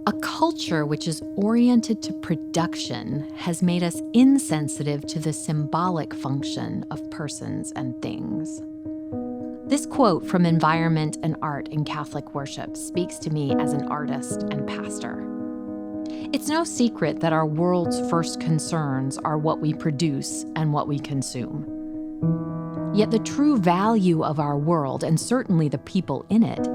A culture which is oriented to production has made us insensitive to the symbolic function of persons and things. This quote from Environment and Art in Catholic Worship speaks to me as an artist and pastor. It's no secret that our world's first concerns are what we produce and what we consume. Yet the true value of our world, and certainly the people in it,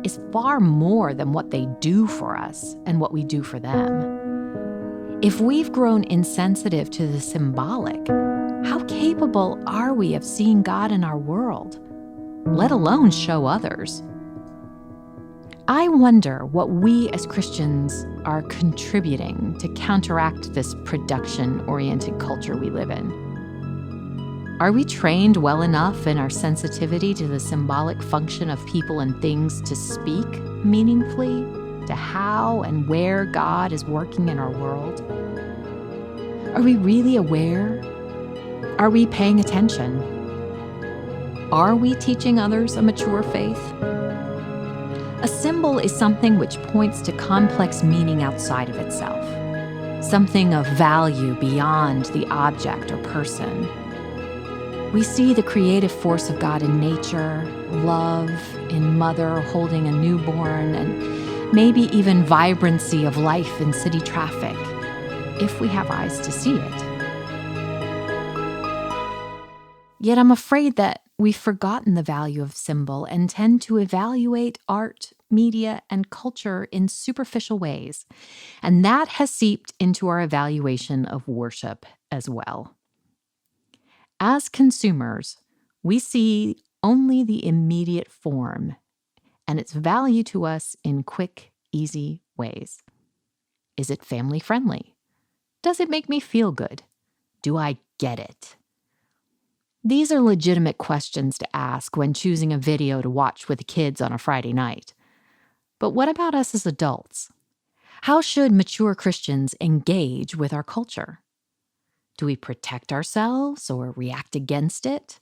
is far more than what they do for us and what we do for them. If we've grown insensitive to the symbolic, how capable are we of seeing God in our world, let alone show others? I wonder what we as Christians are contributing to counteract this production-oriented culture we live in. Are we trained well enough in our sensitivity to the symbolic function of people and things to speak meaningfully to how and where God is working in our world? Are we really aware? Are we paying attention? Are we teaching others a mature faith? A symbol is something which points to complex meaning outside of itself, something of value beyond the object or person. We see the creative force of God in nature, love in mother holding a newborn, and maybe even vibrancy of life in city traffic, if we have eyes to see it. Yet I'm afraid that we've forgotten the value of symbol and tend to evaluate art, media, and culture in superficial ways, and that has seeped into our evaluation of worship as well. As consumers, we see only the immediate form and its value to us in quick, easy ways. Is it family friendly? Does it make me feel good? Do I get it? These are legitimate questions to ask when choosing a video to watch with the kids on a Friday night. But what about us as adults? How should mature Christians engage with our culture? Do we protect ourselves or react against it?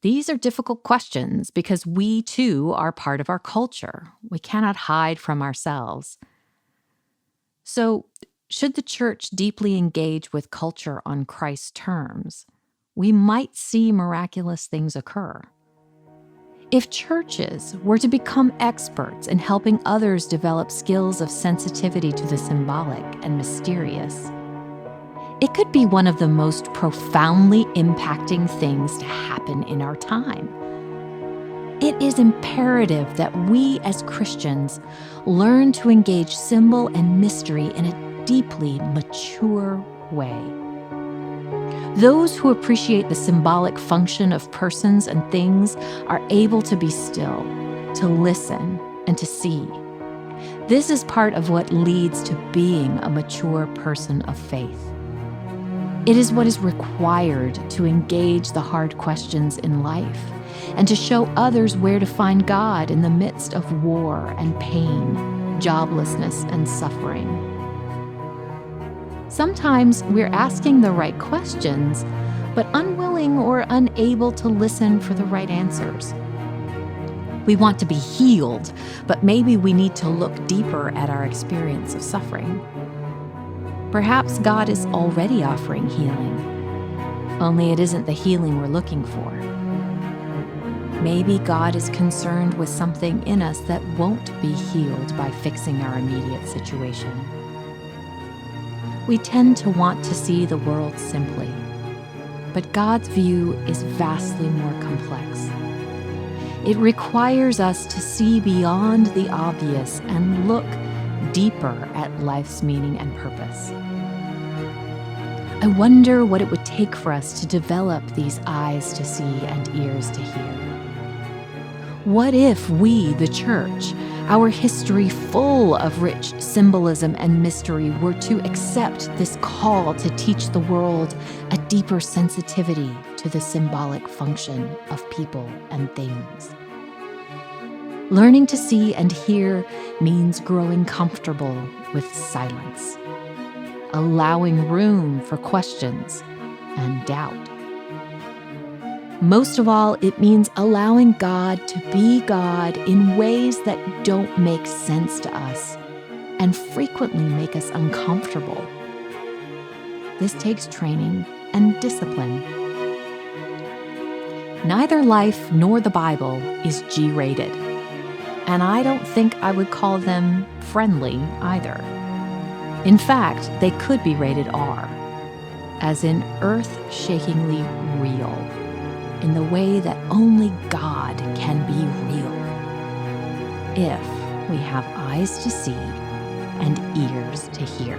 These are difficult questions because we too are part of our culture. We cannot hide from ourselves. So, should the church deeply engage with culture on Christ's terms, we might see miraculous things occur. If churches were to become experts in helping others develop skills of sensitivity to the symbolic and mysterious, it could be one of the most profoundly impacting things to happen in our time. It is imperative that we as Christians learn to engage symbol and mystery in a deeply mature way. Those who appreciate the symbolic function of persons and things are able to be still, to listen, and to see. This is part of what leads to being a mature person of faith. It is what is required to engage the hard questions in life and to show others where to find God in the midst of war and pain, joblessness and suffering. Sometimes we're asking the right questions, but unwilling or unable to listen for the right answers. We want to be healed, but maybe we need to look deeper at our experience of suffering. Perhaps God is already offering healing, only it isn't the healing we're looking for. Maybe God is concerned with something in us that won't be healed by fixing our immediate situation. We tend to want to see the world simply, but God's view is vastly more complex. It requires us to see beyond the obvious and look deeper at life's meaning and purpose. I wonder what it would take for us to develop these eyes to see and ears to hear. What if we, the church, our history full of rich symbolism and mystery, were to accept this call to teach the world a deeper sensitivity to the symbolic function of people and things? Learning to see and hear means growing comfortable with silence, allowing room for questions and doubt. Most of all, it means allowing God to be God in ways that don't make sense to us and frequently make us uncomfortable. This takes training and discipline. Neither life nor the Bible is G-rated, and I don't think I would call them friendly either. In fact, they could be rated R, as in earth-shakingly real, in the way that only God can be real, if we have eyes to see and ears to hear.